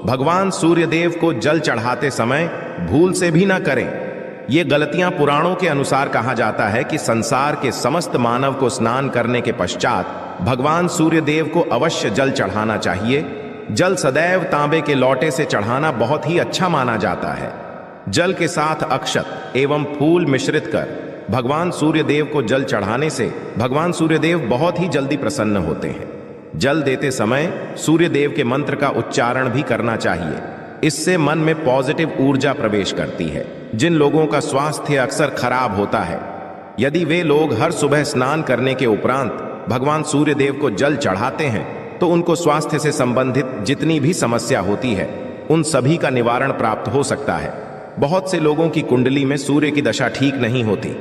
भगवान सूर्यदेव को जल चढ़ाते समय भूल से भी ना करें। ये गलतियां पुराणों के अनुसार कहा जाता है कि संसार के समस्त मानव को स्नान करने के पश्चात भगवान सूर्यदेव को अवश्य जल चढ़ाना चाहिए। जल सदैव तांबे के लोटे से चढ़ाना बहुत ही अच्छा माना जाता है। जल के साथ अक्षत एवं फूल मिश्रित कर भगवान सूर्यदेव को जल चढ़ाने से भगवान सूर्यदेव बहुत ही जल्दी प्रसन्न होते हैं। जल देते समय सूर्यदेव के मंत्र का उच्चारण भी करना चाहिए। इससे मन में पॉजिटिव ऊर्जा प्रवेश करती है। जिन लोगों का स्वास्थ्य अक्सर खराब होता है, यदि वे लोग हर सुबह स्नान करने के उपरांत भगवान सूर्यदेव को जल चढ़ाते हैं तो उनको स्वास्थ्य से संबंधित जितनी भी समस्या होती है उन सभी का निवारण प्राप्त हो सकता है। बहुत से लोगों की कुंडली में सूर्य की दशा ठीक नहीं होती।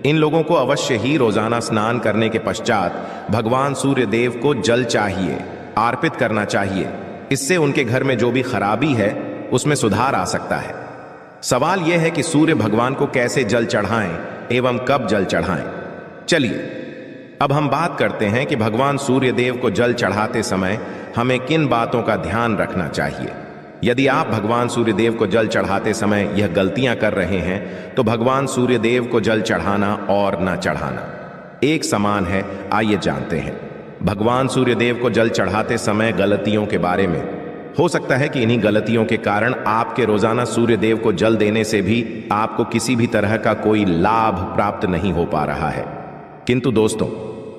इन लोगों को अवश्य ही रोजाना स्नान करने के पश्चात भगवान सूर्यदेव को जल चाहिए, अर्पित करना चाहिए। इससे उनके घर में जो भी खराबी है उसमें सुधार आ सकता है। सवाल यह है कि सूर्य भगवान को कैसे जल चढ़ाएं एवं कब जल चढ़ाएं। चलिए अब हम बात करते हैं कि भगवान सूर्यदेव को जल चढ़ाते समय हमें किन बातों का ध्यान रखना चाहिए। यदि आप भगवान सूर्यदेव को जल चढ़ाते समय यह गलतियां कर रहे हैं तो भगवान सूर्यदेव को जल चढ़ाना और न चढ़ाना एक समान है। आइए जानते हैं भगवान सूर्यदेव को जल चढ़ाते समय गलतियों के बारे में। हो सकता है कि इन्हीं गलतियों के कारण आपके रोजाना सूर्यदेव को जल देने से भी आपको किसी भी तरह का कोई लाभ प्राप्त नहीं हो पा रहा है। किंतु दोस्तों,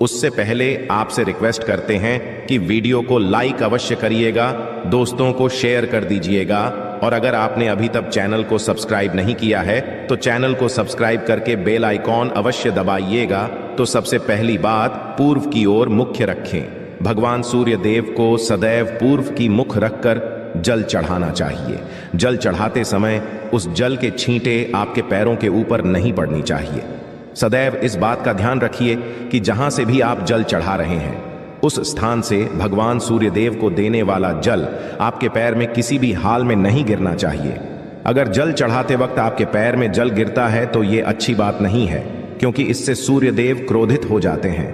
उससे पहले आपसे रिक्वेस्ट करते हैं कि वीडियो को लाइक अवश्य करिएगा, दोस्तों को शेयर कर दीजिएगा और अगर आपने अभी तक चैनल को सब्सक्राइब नहीं किया है तो चैनल को सब्सक्राइब करके बेल आइकॉन अवश्य दबाइएगा। तो सबसे पहली बात, पूर्व की ओर मुख्य रखें। भगवान सूर्यदेव को सदैव पूर्व की मुख रखकर जल चढ़ाना चाहिए। जल चढ़ाते समय उस जल के छींटे आपके पैरों के ऊपर नहीं पड़नी चाहिए। सदैव इस बात का ध्यान रखिए कि जहां से भी आप जल चढ़ा रहे हैं उस स्थान से भगवान सूर्यदेव को देने वाला जल आपके पैर में किसी भी हाल में नहीं गिरना चाहिए। अगर जल चढ़ाते वक्त आपके पैर में जल गिरता है तो ये अच्छी बात नहीं है, क्योंकि इससे सूर्यदेव क्रोधित हो जाते हैं।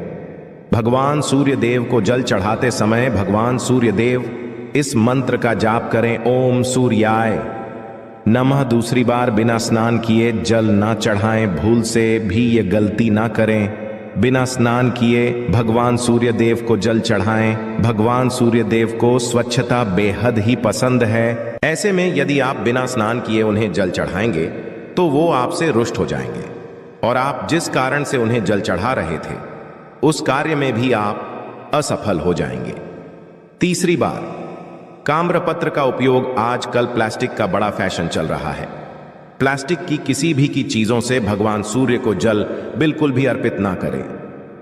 भगवान सूर्यदेव को जल चढ़ाते समय भगवान सूर्यदेव इस मंत्र का जाप करें, ओम सूर्याय नमः। दूसरी बार बिना स्नान किए जल ना चढ़ाएं। भूल से भी ये गलती ना करें। बिना स्नान किए भगवान सूर्यदेव को जल चढ़ाएं। भगवान सूर्यदेव को स्वच्छता बेहद ही पसंद है। ऐसे में यदि आप बिना स्नान किए उन्हें जल चढ़ाएंगे तो वो आपसे रुष्ट हो जाएंगे और आप जिस कारण से उन्हें जल चढ़ा रहे थे उस कार्य में भी आप असफल हो जाएंगे। तीसरी बार, ताम्रपत्र का उपयोग आजकल प्लास्टिक का बड़ा फैशन चल रहा है। प्लास्टिक की किसी भी की चीजों से भगवान सूर्य को जल बिल्कुल भी अर्पित ना करें।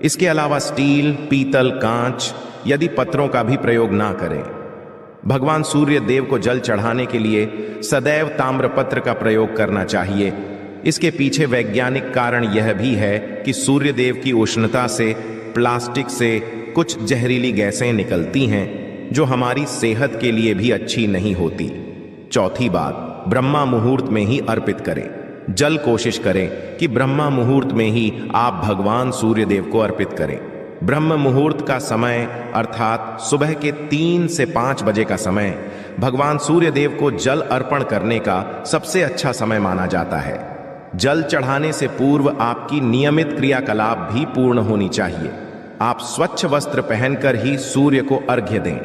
इसके अलावा स्टील, पीतल, कांच यदि पत्रों का भी प्रयोग ना करें। भगवान सूर्य देव को जल चढ़ाने के लिए सदैव ताम्रपत्र का प्रयोग करना चाहिए। इसके पीछे वैज्ञानिक कारण यह भी है कि सूर्य देव की उष्णता से प्लास्टिक से कुछ जहरीली गैसें निकलती हैं जो हमारी सेहत के लिए भी अच्छी नहीं होती। चौथी बात, ब्रह्मा मुहूर्त में ही अर्पित करें। जल कोशिश करें कि ब्रह्मा मुहूर्त में ही आप भगवान सूर्यदेव को अर्पित करें। ब्रह्म मुहूर्त का समय अर्थात सुबह के 3 से 5 बजे का समय भगवान सूर्यदेव को जल अर्पण करने का सबसे अच्छा समय माना जाता है। जल चढ़ाने से पूर्व आपकी नियमित क्रियाकलाप भी पूर्ण होनी चाहिए। आप स्वच्छ वस्त्र पहनकर ही सूर्य को अर्घ्य दें।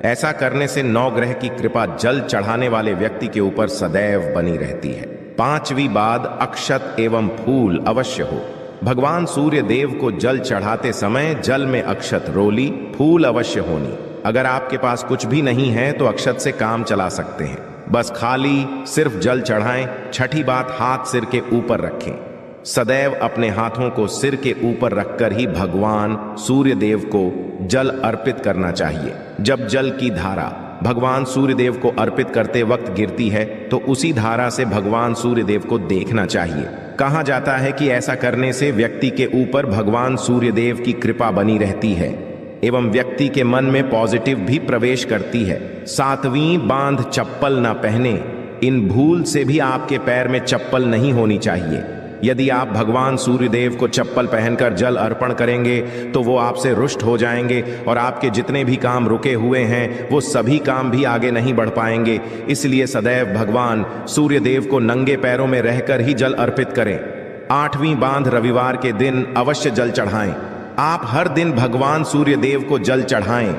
ऐसा करने से नवग्रह की कृपा जल चढ़ाने वाले व्यक्ति के ऊपर सदैव बनी रहती है। पांचवी बात, अक्षत एवं फूल अवश्य हो। भगवान सूर्य देव को जल चढ़ाते समय जल में अक्षत, रोली, फूल अवश्य होनी। अगर आपके पास कुछ भी नहीं है तो अक्षत से काम चला सकते हैं। बस खाली सिर्फ जल चढ़ाएं। छठी बात, हाथ सिर के ऊपर रखें। सदैव अपने हाथों को सिर के ऊपर रखकर ही भगवान सूर्य देव को जल अर्पित करना चाहिए। जब जल की धारा भगवान सूर्यदेव को अर्पित करते वक्त गिरती है तो उसी धारा से भगवान सूर्यदेव को देखना चाहिए। कहा जाता है कि ऐसा करने से व्यक्ति के ऊपर भगवान सूर्यदेव की कृपा बनी रहती है एवं व्यक्ति के मन में पॉजिटिव भी प्रवेश करती है। सातवीं बांध, चप्पल ना पहने। इन भूल से भी आपके पैर में चप्पल नहीं होनी चाहिए। यदि आप भगवान सूर्यदेव को चप्पल पहनकर जल अर्पण करेंगे तो वो आपसे रुष्ट हो जाएंगे और आपके जितने भी काम रुके हुए हैं वो सभी काम भी आगे नहीं बढ़ पाएंगे। इसलिए सदैव भगवान सूर्यदेव को नंगे पैरों में रहकर ही जल अर्पित करें। 8वीं बांध रविवार के दिन अवश्य जल चढ़ाएं। आप हर दिन भगवान सूर्यदेव को जल चढ़ाएं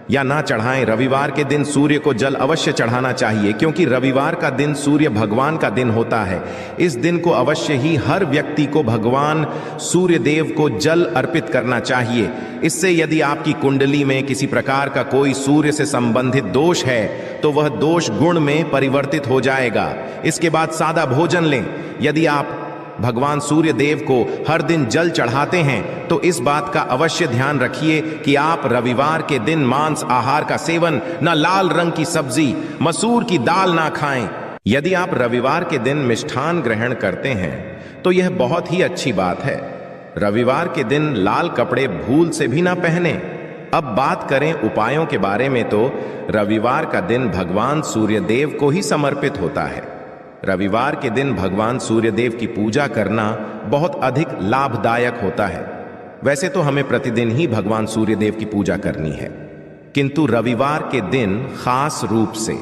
या ना चढ़ाएं, रविवार के दिन सूर्य को जल अवश्य चढ़ाना चाहिए, क्योंकि रविवार का दिन सूर्य भगवान का दिन होता है। इस दिन को अवश्य ही हर व्यक्ति को भगवान सूर्यदेव को जल अर्पित करना चाहिए। इससे यदि आपकी कुंडली में किसी प्रकार का कोई सूर्य से संबंधित दोष है तो वह दोष गुण में परिवर्तित हो जाएगा। इसके बाद सादा भोजन लें। यदि आप भगवान सूर्य देव को हर दिन जल चढ़ाते हैं तो इस बात का अवश्य ध्यान रखिए कि आप रविवार के दिन मांस आहार का सेवन, न लाल रंग की सब्जी, मसूर की दाल ना खाएं। यदि आप रविवार के दिन मिष्ठान ग्रहण करते हैं तो यह बहुत ही अच्छी बात है। रविवार के दिन लाल कपड़े भूल से भी ना पहने। अब बात करें उपायों के बारे में, तो रविवार का दिन भगवान सूर्यदेव को ही समर्पित होता है। रविवार के दिन भगवान सूर्यदेव की पूजा करना बहुत अधिक लाभदायक होता है। वैसे तो हमें प्रतिदिन ही भगवान सूर्यदेव की पूजा करनी है, किंतु रविवार के दिन खास रूप से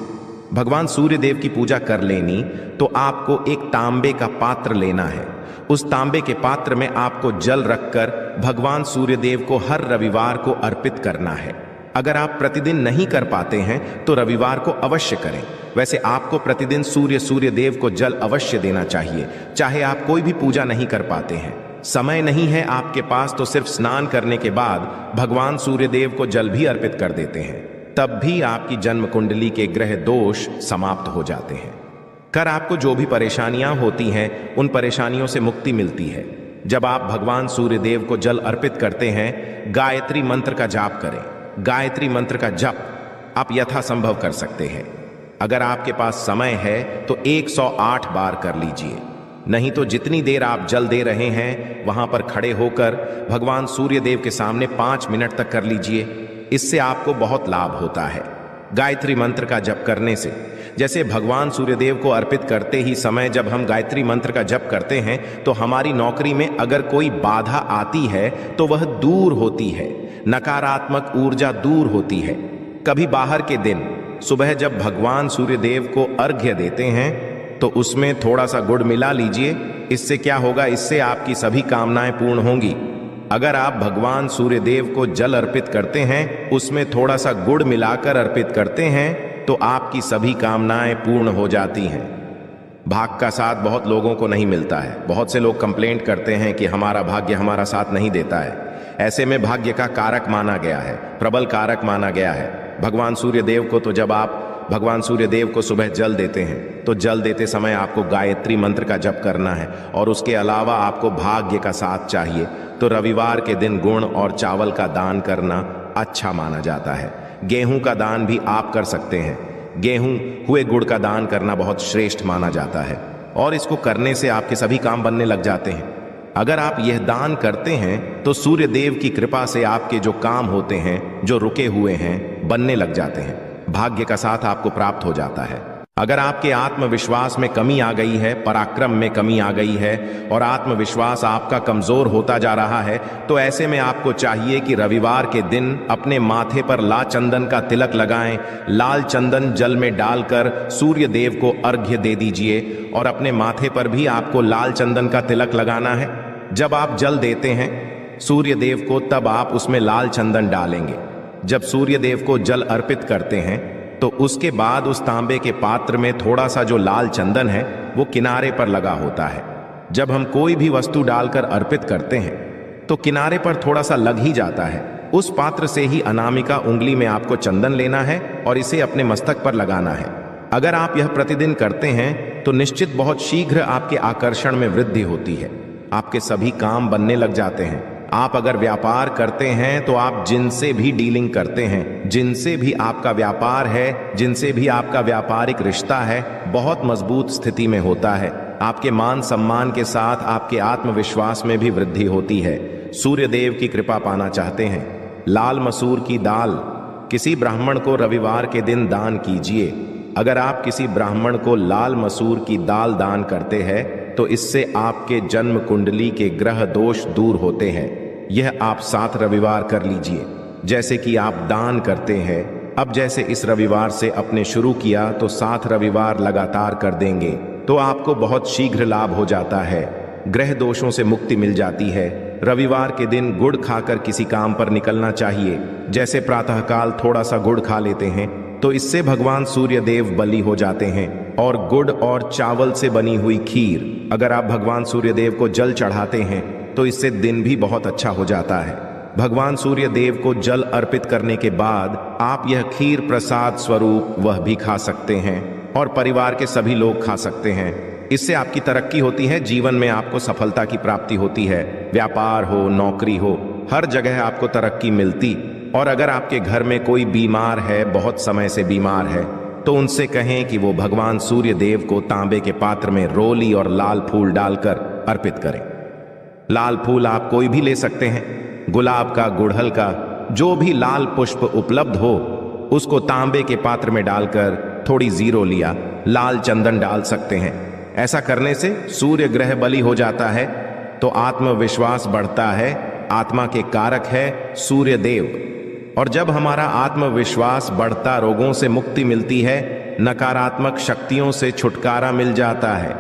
भगवान सूर्यदेव की पूजा कर लेनी तो आपको एक तांबे का पात्र लेना है। उस तांबे के पात्र में आपको जल रखकर भगवान सूर्यदेव को हर रविवार को अर्पित करना है। अगर आप प्रतिदिन नहीं कर पाते हैं तो रविवार को अवश्य करें। वैसे आपको प्रतिदिन सूर्यदेव को जल अवश्य देना चाहिए, चाहे आप कोई भी पूजा नहीं कर पाते हैं, समय नहीं है आपके पास, तो सिर्फ स्नान करने के बाद भगवान सूर्यदेव को जल भी अर्पित कर देते हैं। तब भी आपकी जन्म कुंडली के ग्रह दोष समाप्त हो जाते हैं। कर आपको जो भी परेशानियां होती हैं उन परेशानियों से मुक्ति मिलती है। जब आप भगवान सूर्यदेव को जल अर्पित करते हैं, गायत्री मंत्र का जाप करें। गायत्री मंत्र का जप आप यथासंभव कर सकते हैं। अगर आपके पास समय है तो 108 बार कर लीजिए, नहीं तो जितनी देर आप जल दे रहे हैं वहां पर खड़े होकर भगवान सूर्यदेव के सामने 5 मिनट तक कर लीजिए। इससे आपको बहुत लाभ होता है। गायत्री मंत्र का जप करने से, जैसे भगवान सूर्यदेव को अर्पित करते ही समय जब हम गायत्री मंत्र का जप करते हैं तो हमारी नौकरी में अगर कोई बाधा आती है तो वह दूर होती है, नकारात्मक ऊर्जा दूर होती है। कभी बाहर के दिन सुबह जब भगवान सूर्यदेव को अर्घ्य देते हैं तो उसमें थोड़ा सा गुड़ मिला लीजिए। इससे क्या होगा, इससे आपकी सभी कामनाएं पूर्ण होंगी। अगर आप भगवान सूर्यदेव को जल अर्पित करते हैं, उसमें थोड़ा सा गुड़ मिलाकर अर्पित करते हैं तो आपकी सभी कामनाएं पूर्ण हो जाती हैं। भाग्य का साथ बहुत लोगों को नहीं मिलता है। बहुत से लोग कंप्लेंट करते हैं कि हमारा भाग्य हमारा साथ नहीं देता है। ऐसे में भाग्य का कारक माना गया है, प्रबल कारक माना गया है भगवान सूर्यदेव को। तो जब आप भगवान सूर्यदेव को सुबह जल देते हैं तो जल देते समय आपको गायत्री मंत्र का जप करना है, और उसके अलावा आपको भाग्य का साथ चाहिए तो रविवार के दिन गुण और चावल का दान करना अच्छा माना जाता है। गेहूं का दान भी आप कर सकते हैं। गेहूं हुए गुड़ का दान करना बहुत श्रेष्ठ माना जाता है और इसको करने से आपके सभी काम बनने लग जाते हैं। अगर आप यह दान करते हैं तो सूर्यदेव की कृपा से आपके जो काम होते हैं, जो रुके हुए हैं, बनने लग जाते हैं। भाग्य का साथ आपको प्राप्त हो जाता है। अगर आपके आत्मविश्वास में कमी आ गई है, पराक्रम में कमी आ गई है और आत्मविश्वास आपका कमजोर होता जा रहा है, तो ऐसे में आपको चाहिए कि रविवार के दिन अपने माथे पर लाल चंदन का तिलक लगाएं। लाल चंदन जल में डालकर सूर्य देव को अर्घ्य दे दीजिए और अपने माथे पर भी आपको लाल चंदन का तिलक लगाना है। जब आप जल देते हैं सूर्य देव को, तब आप उसमें लाल चंदन डालेंगे। जब सूर्य देव को जल अर्पित करते हैं तो उसके बाद उस तांबे के पात्र में थोड़ा सा जो लाल चंदन है वो किनारे पर लगा होता है। जब हम कोई भी वस्तु डालकर अर्पित करते हैं तो किनारे पर थोड़ा सा लग ही जाता है। उस पात्र से ही अनामिका उंगली में आपको चंदन लेना है और इसे अपने मस्तक पर लगाना है। अगर आप यह प्रतिदिन करते हैं तो निश्चित बहुत शीघ्र आपके आकर्षण में वृद्धि होती है। आपके सभी काम बनने लग जाते हैं। आप अगर व्यापार करते हैं तो आप जिनसे भी डीलिंग करते हैं, जिनसे भी आपका व्यापार है, जिनसे भी आपका व्यापारिक रिश्ता है, बहुत मजबूत स्थिति में होता है। आपके मान सम्मान के साथ आपके आत्मविश्वास में भी वृद्धि होती है। सूर्य देव की कृपा पाना चाहते हैं? लाल मसूर की दाल किसी ब्राह्मण को रविवार के दिन दान कीजिए। अगर आप किसी ब्राह्मण को लाल मसूर की दाल दान करते हैं तो इससे आपके जन्म कुंडली के ग्रह दोष दूर होते हैं। यह आप 7 रविवार कर लीजिए, जैसे कि आप दान करते हैं। अब जैसे इस रविवार से अपने शुरू किया तो 7 रविवार लगातार कर देंगे तो आपको बहुत शीघ्र लाभ हो जाता है। ग्रह दोषों से मुक्ति मिल जाती है। रविवार के दिन गुड़ खाकर किसी काम पर निकलना चाहिए। जैसे प्रातःकाल थोड़ा सा गुड़ खा लेते हैं तो इससे भगवान सूर्य देव बली हो जाते हैं। और गुड़ और चावल से बनी हुई खीर अगर आप भगवान सूर्य देव को जल चढ़ाते हैं तो इससे दिन भी बहुत अच्छा हो जाता है। भगवान सूर्य देव को जल अर्पित करने के बाद आप यह खीर प्रसाद स्वरूप वह भी खा सकते हैं और परिवार के सभी लोग खा सकते हैं। इससे आपकी तरक्की होती है, जीवन में आपको सफलता की प्राप्ति होती है। व्यापार हो, नौकरी हो, हर जगह आपको तरक्की मिलती। और अगर आपके घर में कोई बीमार है, बहुत समय से बीमार है, तो उनसे कहें कि वो भगवान सूर्य देव को तांबे के पात्र में रोली और लाल फूल डालकर अर्पित करें। लाल फूल आप कोई भी ले सकते हैं, गुलाब का, गुड़हल का, जो भी लाल पुष्प उपलब्ध हो उसको तांबे के पात्र में डालकर थोड़ी जीरो लिया लाल चंदन डाल सकते हैं। ऐसा करने से सूर्य ग्रह बली हो जाता है तो आत्मविश्वास बढ़ता है। आत्मा के कारक है सूर्य देव, और जब हमारा आत्मविश्वास बढ़ता रोगों से मुक्ति मिलती है, नकारात्मक शक्तियों से छुटकारा मिल जाता है,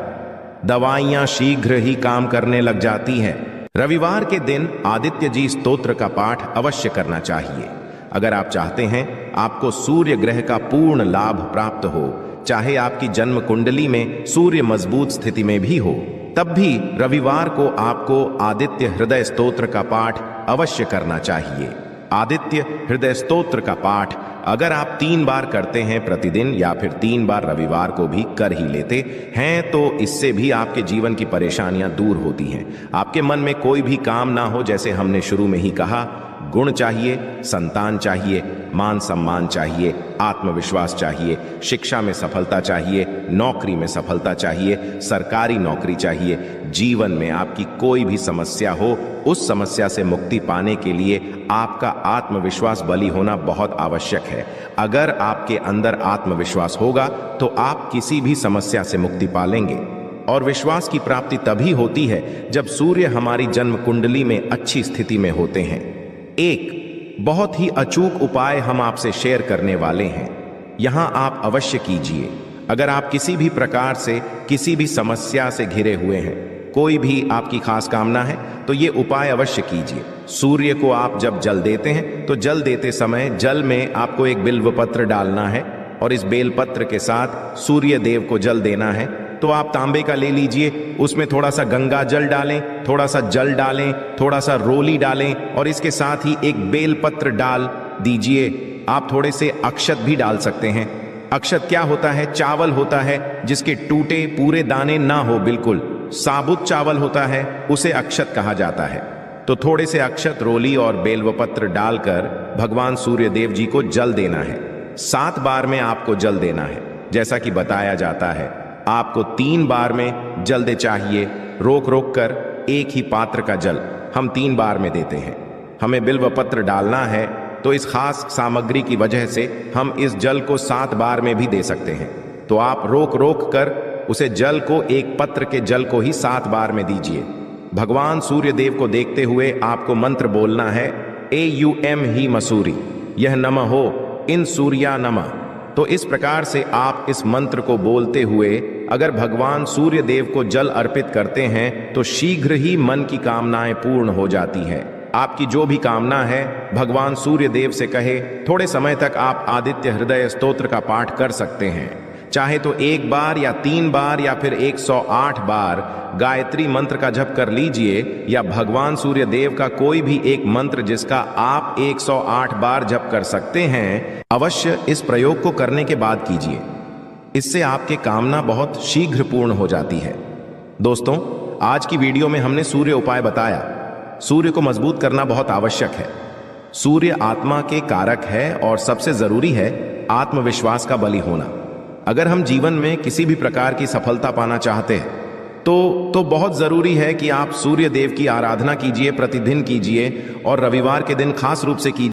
दवाइयां शीघ्र ही काम करने लग जाती हैं। रविवार के दिन आदित्य जी स्तोत्र का पाठ अवश्य करना चाहिए। अगर आप चाहते हैं आपको सूर्य ग्रह का पूर्ण लाभ प्राप्त हो, चाहे आपकी जन्म कुंडली में सूर्य मजबूत स्थिति में भी हो, तब भी रविवार को आपको आदित्य हृदय स्तोत्र का पाठ अवश्य करना चाहिए। आदित्य हृदय स्तोत्र का पाठ अगर आप 3 बार करते हैं प्रतिदिन या फिर 3 बार रविवार को भी कर ही लेते हैं तो इससे भी आपके जीवन की परेशानियां दूर होती हैं। आपके मन में कोई भी काम ना हो, जैसे हमने शुरू में ही कहा, गुण चाहिए, संतान चाहिए, मान सम्मान चाहिए, आत्मविश्वास चाहिए, शिक्षा में सफलता चाहिए, नौकरी में सफलता चाहिए, सरकारी नौकरी चाहिए। जीवन में आपकी कोई भी समस्या हो, उस समस्या से मुक्ति पाने के लिए आपका आत्मविश्वास बली होना बहुत आवश्यक है। अगर आपके अंदर आत्मविश्वास होगा तो आप किसी भी समस्या से मुक्ति पालेंगे। और विश्वास की प्राप्ति तभी होती है जब सूर्य हमारी जन्म कुंडली में अच्छी स्थिति में होते हैं। एक बहुत ही अचूक उपाय हम आपसे शेयर करने वाले हैं, यहां आप अवश्य कीजिए। अगर आप किसी भी प्रकार से किसी भी समस्या से घिरे हुए हैं, कोई भी आपकी खास कामना है, तो ये उपाय अवश्य कीजिए। सूर्य को आप जब जल देते हैं तो जल देते समय जल में आपको एक बिल्व पत्र डालना है और इस बेलपत्र के साथ सूर्य देव को जल देना है। तो आप तांबे का ले लीजिए, उसमें थोड़ा सा गंगा जल डालें, थोड़ा सा जल डालें, थोड़ा सा रोली डालें और इसके साथ ही एक बेलपत्र डाल दीजिए। आप थोड़े से अक्षत भी डाल सकते हैं। अक्षत क्या होता है? चावल होता है जिसके टूटे पूरे दाने ना हो, बिल्कुल साबुत चावल होता है, उसे अक्षत कहा जाता है। तो थोड़े से अक्षत, रोली और बेलवपत्र डालकर भगवान सूर्य देव जी को जल देना है। 7 बार में आपको जल देना है। जैसा कि बताया जाता है आपको 3 बार में जल्दी चाहिए। रोक रोक कर एक ही पात्र का जल हम 3 बार में देते हैं। हमें बिल्व पत्र डालना है तो इस खास सामग्री की वजह से हम इस जल को 7 बार में भी दे सकते हैं। तो आप रोक रोक कर उसे जल को, एक पत्र के जल को ही 7 बार में दीजिए। भगवान सूर्य देव को देखते हुए आपको मंत्र बोलना है, AUM ही मसूरी यह नमः हो इन सूर्या नमः। तो इस प्रकार से आप इस मंत्र को बोलते हुए अगर भगवान सूर्य देव को जल अर्पित करते हैं तो शीघ्र ही मन की कामनाएं पूर्ण हो जाती हैं। आपकी जो भी कामना है भगवान सूर्य देव से कहे। थोड़े समय तक आप आदित्य हृदय स्तोत्र का पाठ कर सकते हैं, चाहे तो 1 बार या 3 बार या फिर 108 बार गायत्री मंत्र का जप कर लीजिए, या भगवान सूर्य देव का कोई भी एक मंत्र जिसका आप 108 बार जप कर सकते हैं। अवश्य इस प्रयोग को करने के बाद कीजिए, इससे आपके कामना बहुत शीघ्र पूर्ण हो जाती है। दोस्तों, आज की वीडियो में हमने सूर्य उपाय बताया। सूर्य को मजबूत करना बहुत आवश्यक है। सूर्य आत्मा के कारक है और सबसे जरूरी है आत्मविश्वास का बली होना। अगर हम जीवन में किसी भी प्रकार की सफलता पाना चाहते हैं तो बहुत जरूरी है कि आप सूर्य देव की आराधना कीजिए, प्रतिदिन कीजिए और रविवार के दिन खास रूप से कीजिए।